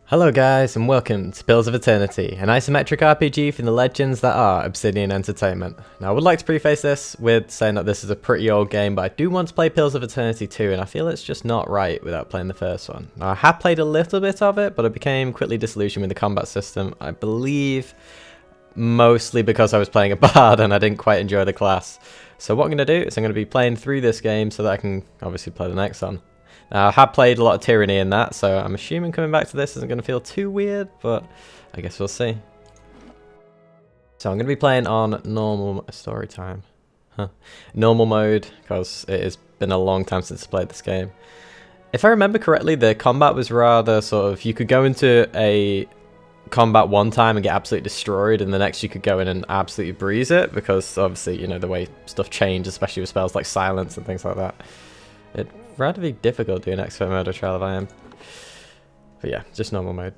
Hello guys and welcome to Pillars of Eternity, an isometric RPG from the legends that are Obsidian Entertainment. Now I would like to preface this with saying that this is a pretty old game, but I do want to play Pillars of Eternity 2 and I feel it's just not right without playing the first one. Now I have played a little bit of it, but I became quickly disillusioned with the combat system. I believe mostly because I was playing a bard and I didn't quite enjoy the class. So what I'm going to do is I'm going to be playing through this game so that I can obviously play the next one. Now, I have played a lot of Tyranny in that, so I'm assuming coming back to this isn't going to feel too weird, but I guess we'll see. So I'm going to be playing on normal story time. Normal mode, because it has been a long time since I played this game. If I remember correctly, the combat was rather sort of, you could go into a combat one time and get absolutely destroyed, and the next you could go in and absolutely breeze it, because obviously, you know, the way stuff changed, especially with spells like silence and things like that. It'd rather be difficult doing expert mode or trial of iron. But yeah, just normal mode.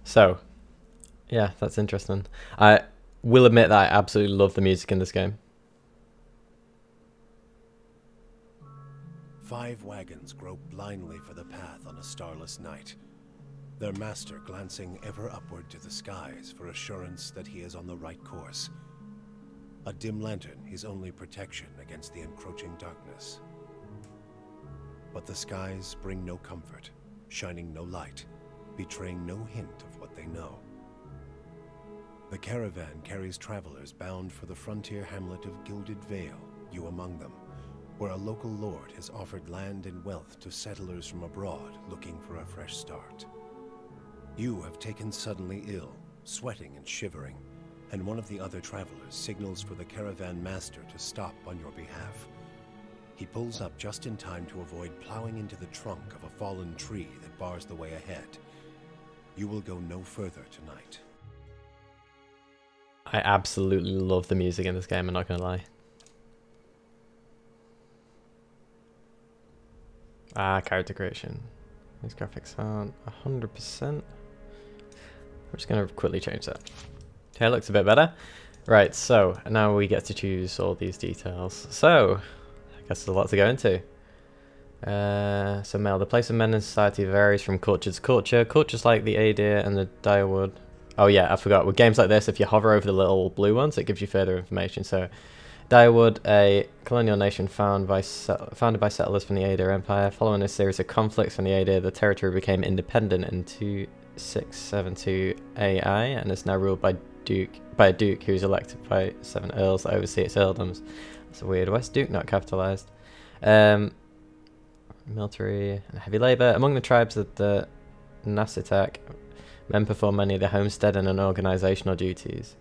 So, yeah, that's interesting. I will admit that I absolutely love the music in this game. 5 wagons grope blindly for the path on a starless night, their master glancing ever upward to the skies for assurance that he is on the right course. A dim lantern his only protection against the encroaching darkness. But the skies bring no comfort, shining no light, betraying no hint of what they know. The caravan carries travelers bound for the frontier hamlet of Gilded Vale, you among them, where a local lord has offered land and wealth to settlers from abroad looking for a fresh start. You have taken suddenly ill, sweating and shivering, and one of the other travelers signals for the caravan master to stop on your behalf. He pulls up just in time to avoid plowing into the trunk of a fallen tree that bars the way ahead. You will go no further tonight. I absolutely love the music in this game, I'm not going to lie. Character creation. These graphics aren't 100%. I'm just going to quickly change that. Okay, it looks a bit better. Right, so now we get to choose all these details. So, I guess there's a lot to go into. So male, the place of men in society varies from culture to culture. Cultures like the Adir and the Direwood. Oh yeah, I forgot. With games like this, if you hover over the little blue ones, it gives you further information. So, Direwood, a colonial nation founded by settlers from the Adir Empire. Following a series of conflicts from the Adir, the territory became independent in 2672 AI and is now ruled by a duke who is elected by 7 earls that oversee its earldoms. That's a weird. West Duke not capitalized. Military and heavy labor. Among the tribes of the Nasitak, men perform many of the homestead and organizational duties.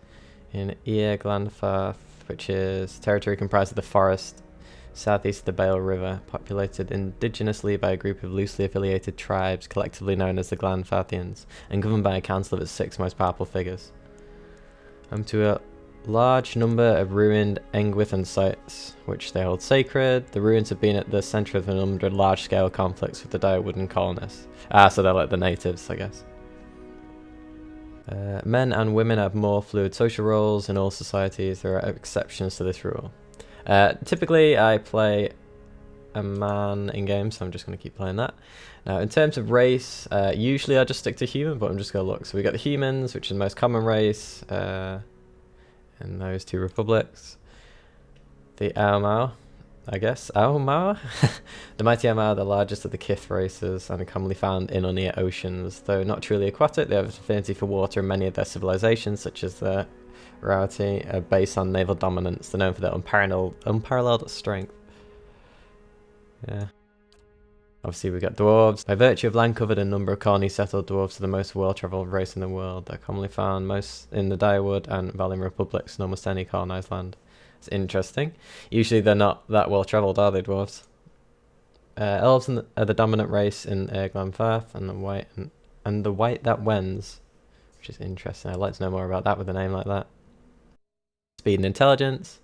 In Glanfarth, which is territory comprised of the forest southeast of the Bale River, populated indigenously by a group of loosely affiliated tribes, collectively known as the Glanfathians, and governed by a council of its 6 most powerful figures. To a large number of ruined Engwithan sites, which they hold sacred. The ruins have been at the centre of a number of large-scale conflicts with the Direwooden colonists. So they're like the natives, I guess. Men and women have more fluid social roles in all societies. There are exceptions to this rule. Typically, I play a man in game, so I'm just going to keep playing that. Now, in terms of race, usually I just stick to human, but I'm just going to look. So we got the humans, which is the most common race in those 2 republics. The Aomao, I guess. Aomao? The mighty Aomao, the largest of the Kith races, and are commonly found in or near oceans. Though not truly aquatic, they have an affinity for water, and many of their civilizations, such as the Rauti, are based on naval dominance. They're known for their unparalleled strength. Yeah. Obviously, we got dwarves. By virtue of land covered and number of colonies settled, dwarves are the most well-travelled race in the world. They're commonly found most in the Direwood and Valin republics and almost any colonised land. It's interesting. Usually they're not that well-travelled, are they, dwarves? Elves are the dominant race in Glanfarth, and the white that wends, which is interesting. I'd like to know more about that with a name like that. Speed and intelligence.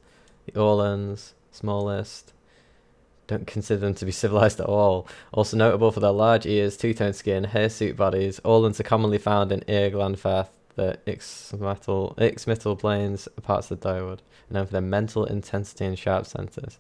The Orlans Smallest. Don't consider them to be civilized at all. Also notable for their large ears, two-tone skin, hirsute bodies, all unto commonly found in Irglandfath, the Ixmital plains, parts of the Dyrwood, known for their mental intensity and sharp centers,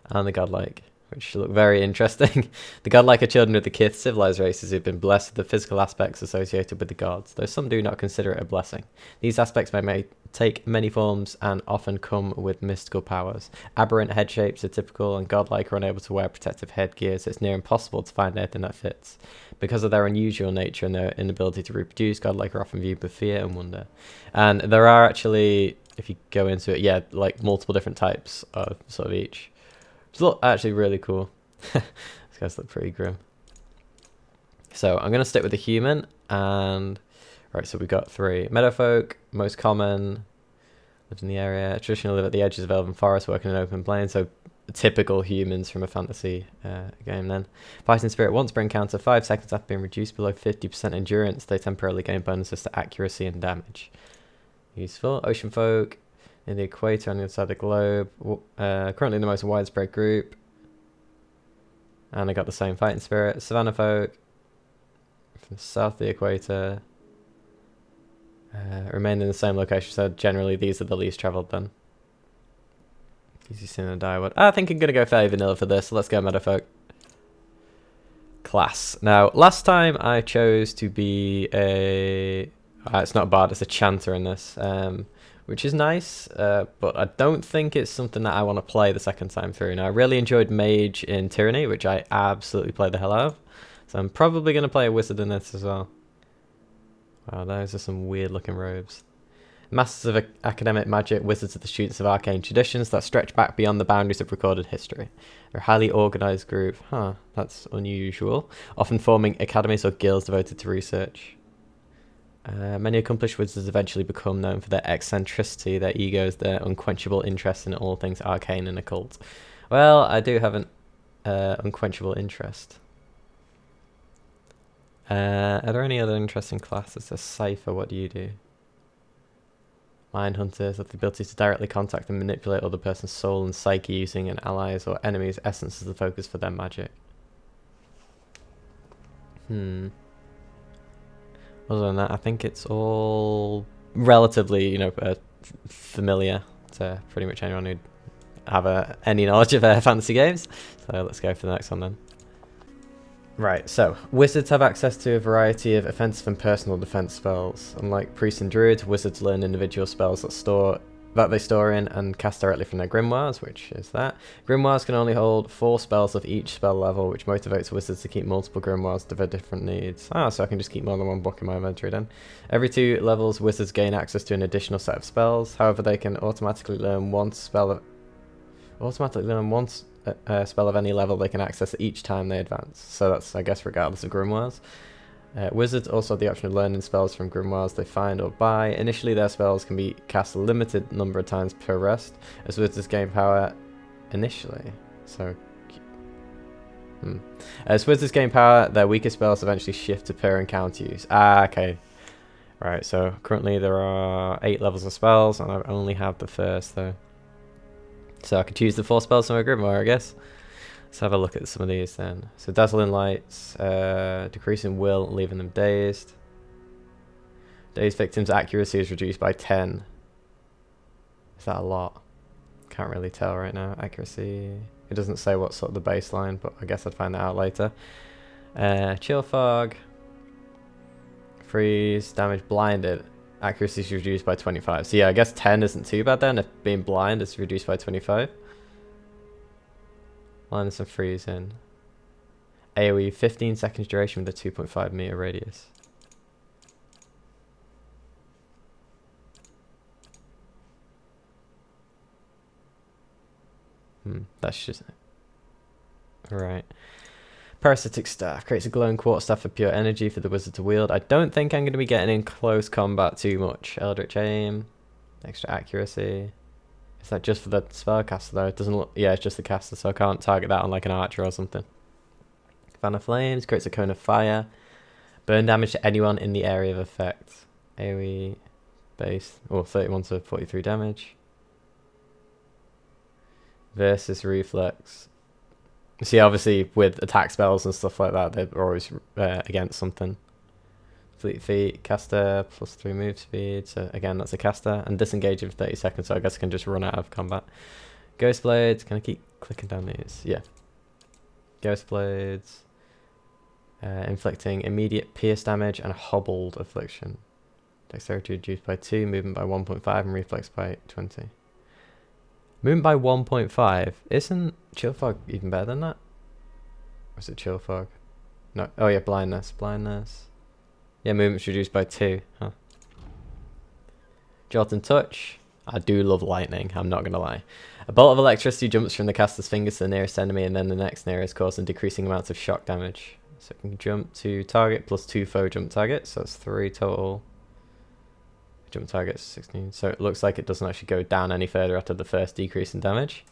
and the godlike, which look very interesting. The godlike are children of the Kith, civilized races who've been blessed with the physical aspects associated with the gods, though some do not consider it a blessing. These aspects may take many forms and often come with mystical powers. Aberrant head shapes are typical, and godlike are unable to wear protective headgear, so it's near impossible to find anything that fits. Because of their unusual nature and their inability to reproduce, godlike are often viewed with fear and wonder. And there are actually, if you go into it, yeah, like multiple different types of sort of each. It's actually really cool. These guys look pretty grim. So I'm going to stick with the human. And right, so we've got 3. Meadowfolk, most common, live in the area. Traditionally live at the edges of elven forest, working in open plains. So typical humans from a fantasy game then. Fighting spirit, once per encounter, 5 seconds after being reduced below 50% endurance, they temporarily gain bonuses to accuracy and damage. Useful. Ocean folk, in the equator on the other side of the globe. Currently the most widespread group. And I got the same fighting spirit. Savannah folk, from south of the equator. Remain in the same location, so generally these are the least travelled then. Easy seen in Dyrwood. I think I'm going to go fairly vanilla for this, so let's go Meadowfolk. Class. Now, last time I chose to be a... it's not a bard, it's a chanter in this. Which is nice, but I don't think it's something that I want to play the second time through. Now, I really enjoyed Mage in Tyranny, which I absolutely played the hell out of. So I'm probably going to play a Wizard in this as well. Wow, those are some weird looking robes. Masters of academic magic, wizards are the students of arcane traditions that stretch back beyond the boundaries of recorded history. They're a highly organised group. Huh, that's unusual. Often forming academies or guilds devoted to research. Many accomplished wizards eventually become known for their eccentricity, their egos, their unquenchable interest in all things arcane and occult. Well, I do have an unquenchable interest. Are there any other interesting classes? A Cypher, what do you do? Mind hunters have the ability to directly contact and manipulate other person's soul and psyche using an ally's or enemy's essence as the focus for their magic. Other than that, I think it's all relatively, you know, familiar to pretty much anyone who'd have any knowledge of fantasy games. So let's go for the next one then. Right, so wizards have access to a variety of offensive and personal defense spells. Unlike priests and druids, wizards learn individual spells that they store in and cast directly from their grimoires, which is that. Grimoires can only hold 4 spells of each spell level, which motivates wizards to keep multiple grimoires for different needs. So I can just keep more than one book in my inventory then. Every 2 levels, wizards gain access to an additional set of spells. However, they can automatically learn one spell of any level they can access each time they advance. So that's, I guess, regardless of grimoires. Wizards also have the option of learning spells from grimoires they find or buy. Initially, their spells can be cast a limited number of times per rest, as wizards gain power initially. As wizards gain power, their weaker spells eventually shift to per encounter use. Okay. Right, so currently there are 8 levels of spells, and I only have the first, though. So I could choose the 4 spells from my grimoire, I guess. Let's have a look at some of these then. So Dazzling Lights, decreasing will, leaving them dazed. Dazed victims' accuracy is reduced by 10. Is that a lot? Can't really tell right now. Accuracy, it doesn't say what sort of the baseline, but I guess I'd find that out later. Chill Fog, freeze, damage blinded. Accuracy is reduced by 25. So yeah, I guess 10 isn't too bad then if being blind is reduced by 25. Blindness and freezing. AoE 15 seconds duration with a 2.5 meter radius. That's just... Right. Parasitic Staff creates a glowing quartz staff of pure energy for the wizard to wield. I don't think I'm going to be getting in close combat too much. Eldritch Aim, extra accuracy. Is that just for the spellcaster though? It doesn't look... Yeah, it's just the caster, so I can't target that on like an archer or something. Fan of Flames creates a cone of fire. Burn damage to anyone in the area of effect. AoE base, 31 to 43 damage. versus reflex. See, obviously with attack spells and stuff like that, they're always against something. Fleet feet, caster, +3 move speed. So again, that's a caster. And disengage in 30 seconds, so I guess I can just run out of combat. Ghost blades, can I keep clicking down these? Yeah. Ghost blades. Inflicting immediate pierce damage and hobbled affliction. Dexterity reduced by 2, movement by 1.5, and reflex by 20. Movement by 1.5. Isn't chill fog even better than that? Or is it chill fog? No. Oh yeah, blindness. Blindness. Yeah, movement's reduced by 2. Huh. Jolt and touch. I do love lightning, I'm not going to lie. A bolt of electricity jumps from the caster's fingers to the nearest enemy and then the next nearest, causing decreasing amounts of shock damage. So it can jump to target +2 foe jump targets, so that's 3 total. Jump targets 16, so it looks like it doesn't actually go down any further after the first decrease in damage.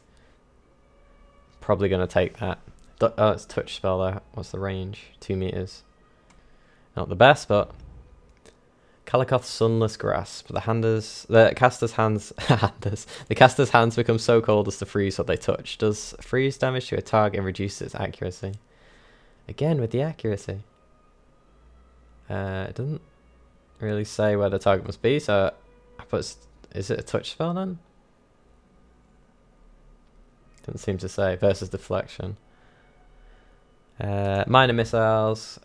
Probably going to take that. Oh, it's touch spell there. What's the range? 2 meters. Not the best, but Kalikoth's Sunless Grasp. The caster's hands the caster's hands become so cold as to freeze what they touch. Does freeze damage to a target and reduces its accuracy. Again with the accuracy. It doesn't really say where the target must be, so I put, is it a touch spell then? Doesn't seem to say. Versus deflection. Minor missiles.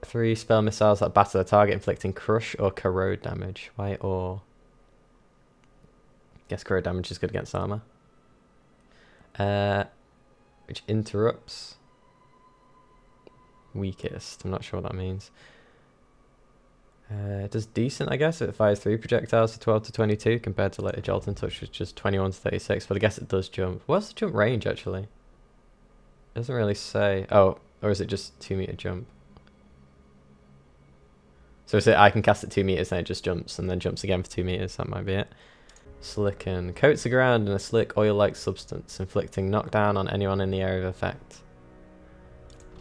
3 spell missiles that batter the target, inflicting crush or corrode damage. Why or? Guess corrode damage is good against armor. Which interrupts. Weakest. I'm not sure what that means. It does decent, I guess. It fires 3 projectiles for 12 to 22 compared to later Jolt and Touch, which is just 21 to 36. But I guess it does jump. What's the jump range actually? It doesn't really say. Oh, or is it just 2 meter jump? So is it I can cast it 2 meters and it just jumps and then jumps again for 2 meters? That might be it. Slicken. Coats the ground in a slick oil-like substance, inflicting knockdown on anyone in the area of effect.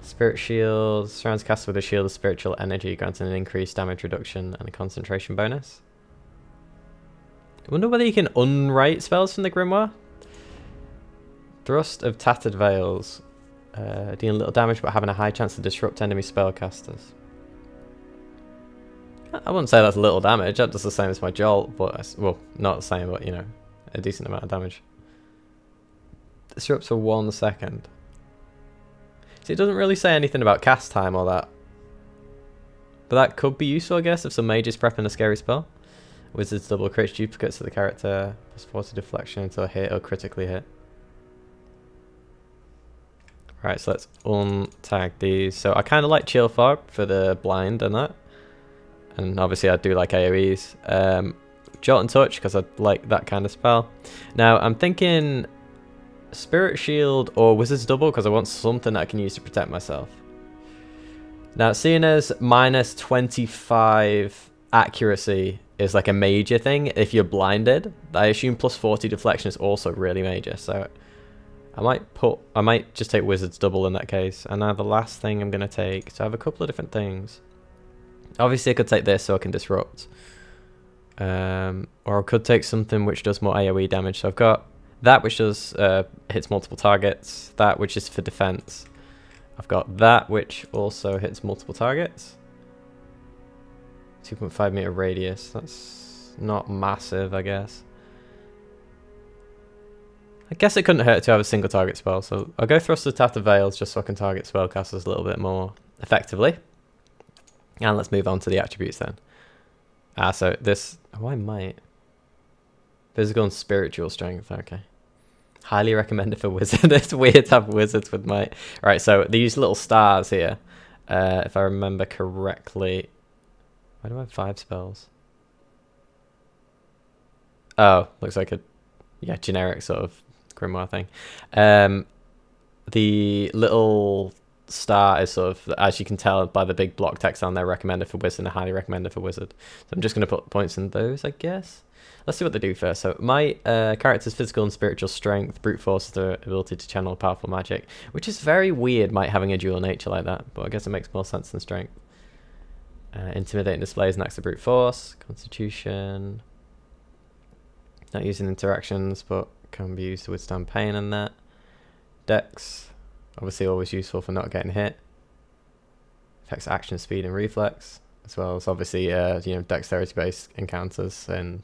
Spirit Shield. Surrounds caster with a shield of spiritual energy, granting an increased damage reduction and a concentration bonus. I wonder whether you can unwrite spells from the Grimoire. Thrust of Tattered Veils. Dealing little damage but having a high chance to disrupt enemy spellcasters. I wouldn't say that's little damage. That does the same as my Jolt, but well, not the same, but you know, a decent amount of damage. Disrupts for 1 second. See, it doesn't really say anything about cast time or that. But that could be useful, I guess, if some mage is prepping a scary spell. Wizard's double creates duplicates of the character, +4 to deflection until hit or critically hit. Right, so let's untag these. So I kind of like Chill Fog for the blind and that. And obviously I do like AoEs. Jolt and Touch, because I like that kind of spell. Now, I'm thinking Spirit Shield or Wizard's Double, because I want something that I can use to protect myself. Now, seeing as -25 accuracy is like a major thing if you're blinded, I assume +40 deflection is also really major. So I might just take Wizard's Double in that case. And now the last thing I'm going to take, so I have a couple of different things. Obviously I could take this so I can disrupt. Or I could take something which does more AoE damage. So I've got that which does hits multiple targets, that which is for defense. I've got that which also hits multiple targets. 2.5 meter radius, that's not massive, I guess. I guess it couldn't hurt to have a single target spell, so I'll go Thrust of Tattered Veils just so I can target spellcasters a little bit more effectively. And let's move on to the attributes then. So this, oh, I might. Physical and spiritual strength, okay. Highly recommended for wizard. It's weird to have wizards with might. Alright, so these little stars here, if I remember correctly. Why do I have 5 spells? Oh, looks like a generic sort of grimoire thing. The little star is sort of, as you can tell by the big block text on there, recommended for wizard and highly recommended for wizard. So I'm just going to put points in those, I guess. Let's see what they do first. So my character's physical and spiritual strength. Brute force is the ability to channel powerful magic, which is very weird, might having a dual nature like that, but I guess it makes more sense than strength. Intimidating displays next to brute force. Constitution. Not using interactions, but can be used to withstand pain and that. Dex, obviously always useful for not getting hit. Affects action speed and reflex, as well as obviously dexterity-based encounters and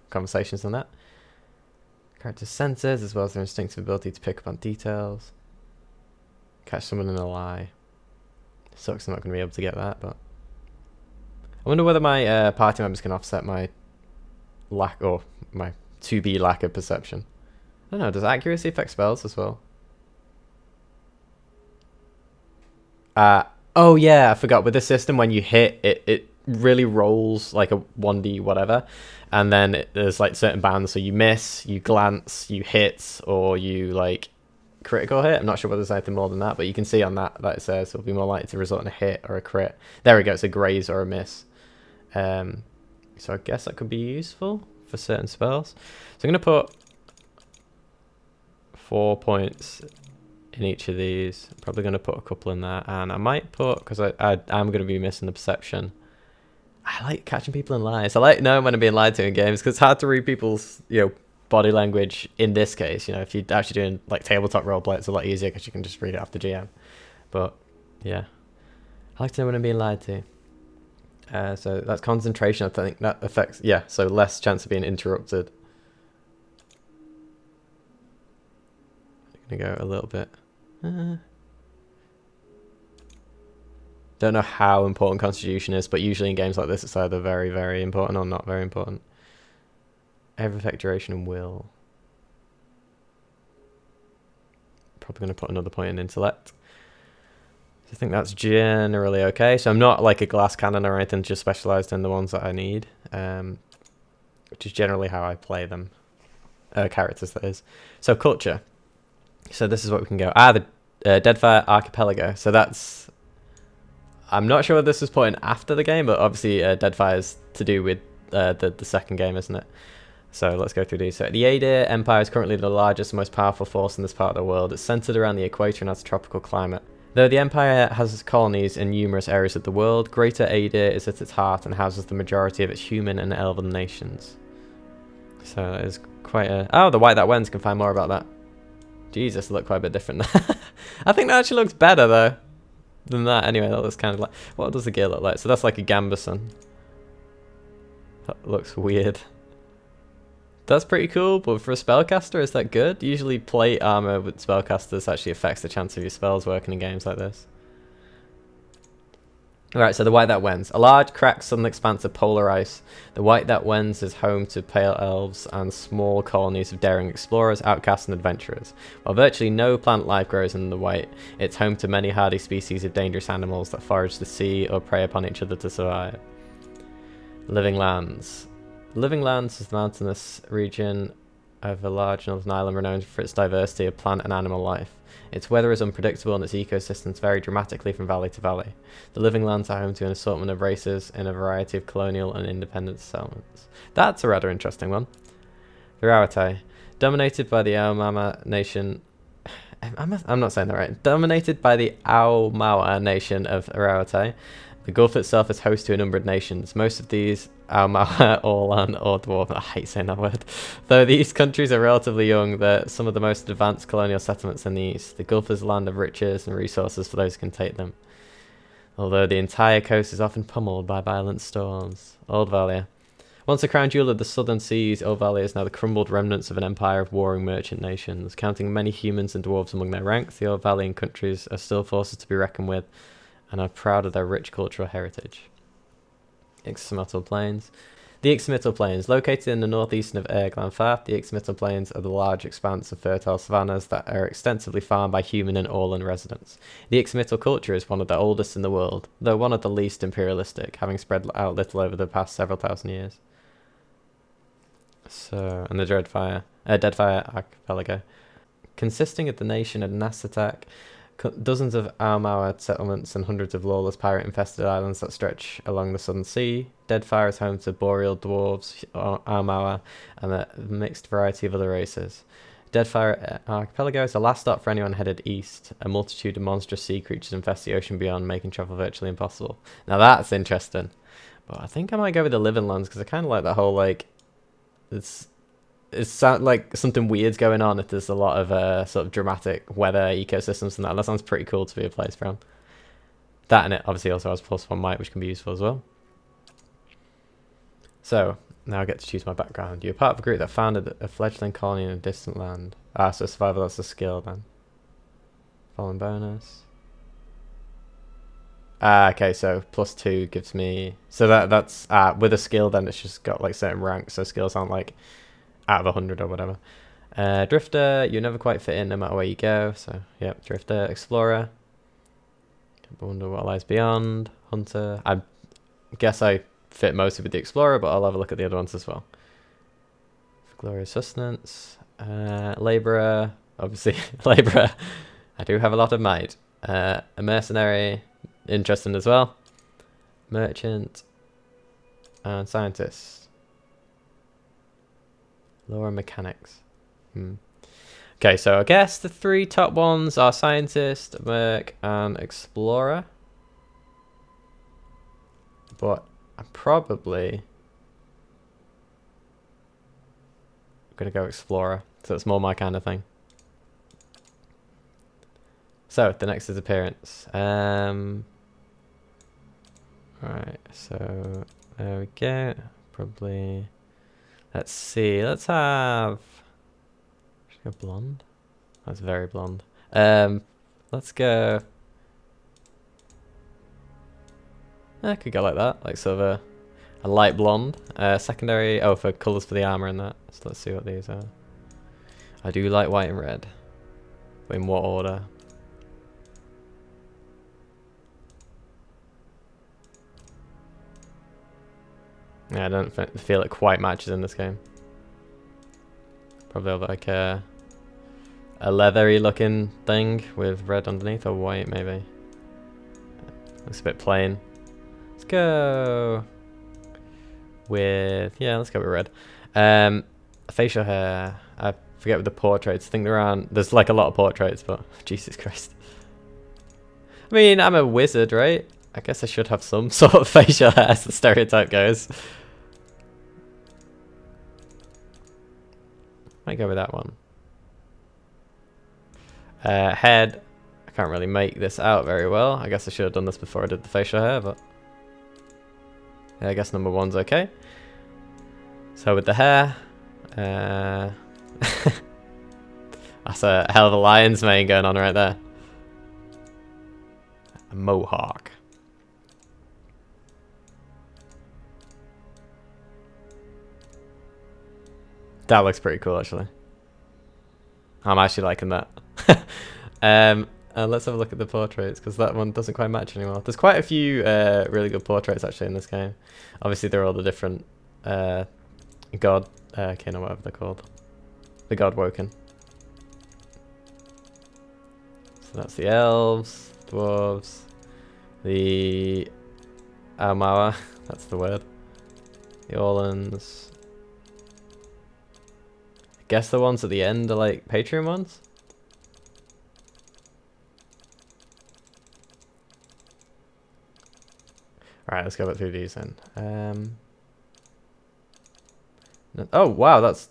conversations and that. Character senses, as well as their instinctive ability to pick up on details. Catch someone in a lie. Sucks I'm not going to be able to get that, but I wonder whether my party members can offset my lack, or my 2B lack of perception. I don't know, does accuracy affect spells as well? Oh yeah, I forgot. With this system, when you hit, it really rolls like a 1D whatever, and then there's like certain bands, so you miss, you glance, you hit, or you like critical hit. I'm not sure whether there's anything more than that, but you can see on that it says it'll be more likely to result in a hit or a crit. There we go, it's a graze or a miss. So I guess that could be useful for certain spells. So I'm going to put 4 points in each of these. I'm probably going to put a couple in there, and I might put, because I'm going to be missing the perception. I like catching people in lies. I like knowing when I'm being lied to in games, because it's hard to read people's body language in this case. If you're actually doing like tabletop roleplay, it's a lot easier because you can just read it off the GM. But yeah, I like to know when I'm being lied to. So that's concentration. I think that affects, so less chance of being interrupted. I'm gonna go a little bit. Don't know how important constitution is, but usually in games like this it's either very, very important or not very important. Every effect, duration, and will. Probably going to put another point in intellect. I think that's generally okay. So I'm not like a glass cannon or anything, just specialised in the ones that I need, which is generally how I play them. Characters, that is. So culture. So this is what we can go. The Deadfire Archipelago. So that's... I'm not sure what this was put in after the game, but obviously Deadfire is to do with the second game, isn't it? So let's go through these. So the Adir Empire is currently the largest and most powerful force in this part of the world. It's centered around the equator and has a tropical climate. Though the Empire has colonies in numerous areas of the world, Greater Adir is at its heart and houses the majority of its human and elven nations. So that is quite a... Oh, the White That Wends, can find more about that. Jesus, it looked quite a bit different. I think that actually looks better, though, than that. Anyway, that looks kind of like... What does the gear look like? So that's like a gambeson. That looks weird. That's pretty cool, but for a spellcaster, is that good? Usually plate armor with spellcasters actually affects the chance of your spells working in games like this. Alright, so the White That Wends. A large, cracked, sudden expanse of polar ice. The White That Wends is home to pale elves and small colonies of daring explorers, outcasts, and adventurers. While virtually no plant life grows in the White, it's home to many hardy species of dangerous animals that forage the sea or prey upon each other to survive. Living Lands. Living Lands is the mountainous region of a large northern island renowned for its diversity of plant and animal life. Its weather is unpredictable and its ecosystems vary dramatically from valley to valley. The Living Lands are home to an assortment of races in a variety of colonial and independent settlements. That's a rather interesting one. Virautai. Dominated by the Aomama nation... I'm not saying that right. Dominated by the Aomawa nation of Virautai, the Gulf itself is host to a number of nations. Most of these Aomawa, Orlan, or Dwarf. I hate saying that word. Though these countries are relatively young, they're some of the most advanced colonial settlements in the east. The Gulf is a land of riches and resources for those who can take them. Although the entire coast is often pummeled by violent storms. Old Valia. Once a crown jewel of the southern seas, Old Valia is now the crumbled remnants of an empire of warring merchant nations. Counting many humans and dwarves among their ranks, the Old Valian countries are still forces to be reckoned with, and are proud of their rich cultural heritage. Ixmital Plains. The Ixmital Plains. Located in the northeastern of Erglanfath, the Ixmital Plains are the large expanse of fertile savannas that are extensively farmed by human and Orlan residents. The Ixmital culture is one of the oldest in the world, though one of the least imperialistic, having spread out little over the past several thousand years. So, and the Deadfire Archipelago. Consisting of the nation of Nasatak, dozens of Aomawa settlements and hundreds of lawless pirate-infested islands that stretch along the southern sea. Deadfire is home to boreal dwarves, Aomawa, and a mixed variety of other races. Deadfire Archipelago is the last stop for anyone headed east. A multitude of monstrous sea creatures infest the ocean beyond, making travel virtually impossible. Now that's interesting. But I think I might go with the Living Lands, because I kind of like that whole, like, it's it sounds like something weird's going on if there's a lot of sort of dramatic weather ecosystems and that. That sounds pretty cool to be a place from. That, and it obviously also has +1 might, which can be useful as well. So now I get to choose my background. You're part of a group that founded a fledgling colony in a distant land. Ah, so survival, that's a skill then. Fallen bonus. Ah, okay, so +2 gives me... So that's... with a skill, then it's just got like certain ranks, so skills aren't like out of 100 or whatever. Drifter, you never quite fit in no matter where you go. So, yep, Drifter. Explorer. I wonder what lies beyond. Hunter. I guess I fit mostly with the Explorer, but I'll have a look at the other ones as well. Glorious Sustenance. Labourer. Obviously, Labourer. I do have a lot of might. A Mercenary. Interesting as well. Merchant. And Scientist. Law and Mechanics. Okay, so I guess the 3 top ones are Scientist, Merc, and Explorer. But I'm probably gonna go Explorer, so it's more my kind of thing. So the next is appearance. Right, so there we go. Probably. Let's see. Let's have. Should I go blonde? That's very blonde. Let's go. I could go like that, like sort of a light blonde. Secondary. Oh, for colours for the armor and that. So let's see what these are. I do like white and red. But in what order? Yeah, I don't feel it quite matches in this game. Probably have like a leathery looking thing with red underneath, or white maybe. Looks a bit plain. Let's go with, yeah, let's go with red. Facial hair. I forget with the portraits. I think there's like a lot of portraits, but Jesus Christ. I mean, I'm a wizard, right? I guess I should have some sort of facial hair as the stereotype goes. Might go with that one. Head. I can't really make this out very well. I guess I should have done this before I did the facial hair, but yeah, I guess number 1's okay. So with the hair, that's a hell of a lion's mane going on right there. A mohawk. That looks pretty cool, actually. I'm actually liking that. Let's have a look at the portraits, because that one doesn't quite match anymore. There's quite a few really good portraits, actually, in this game. Obviously, they're all the different god... kin, or whatever they're called. The god woken. So that's the elves, dwarves, the Almawa, that's the word. The Orlans. I guess the ones at the end are like Patreon ones? Alright, let's go back through these then. Oh, wow, that's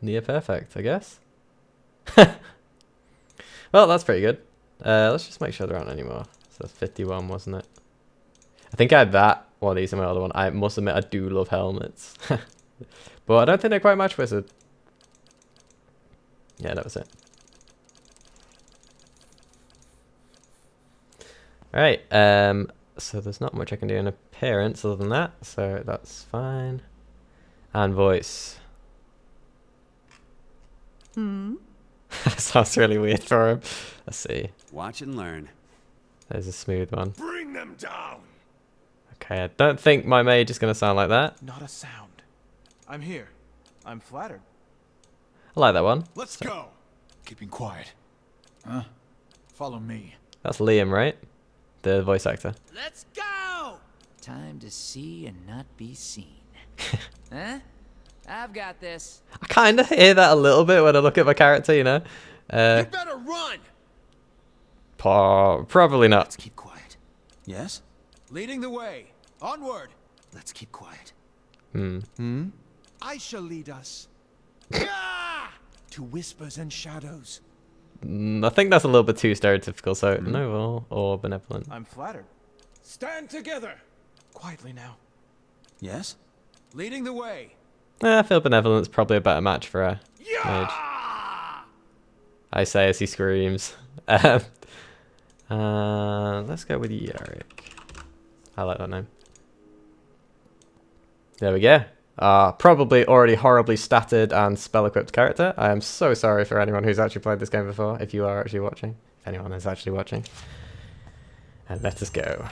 near perfect, I guess. Well, that's pretty good. Let's just make sure there aren't any more. So that's 51, wasn't it? I think I had that. Well, these are my other one. I must admit, I do love helmets. But I don't think they quite match Wizard. Yeah, that was it. Alright, so there's not much I can do in appearance other than that, so that's fine. And voice. Sounds really weird for him. Let's see. Watch and learn. There's a smooth one. Bring them down. Okay, I don't think my mage is going to sound like that. Not a sound. I'm here. I'm flattered. I like that one. Let's go. Keeping quiet. Huh? Follow me. That's Liam, right? The voice actor. Let's go! Time to see and not be seen. Huh? I've got this. I kind of hear that a little bit when I look at my character, you know? You better run. Probably not. Let's keep quiet. Yes? Leading the way. Onward. Let's keep quiet. I shall lead us. To whispers and shadows. I think that's a little bit too stereotypical, so noble or benevolent. I'm flattered. Stand together. Quietly now. Yes? Leading the way. I feel benevolent's probably a better match for a mage. I say as he screams. Let's go with Yarick. I like that name. There we go. Probably already horribly statted and spell-equipped character. I am so sorry for anyone who's actually played this game before, if you are actually watching. If anyone is actually watching. And let us go.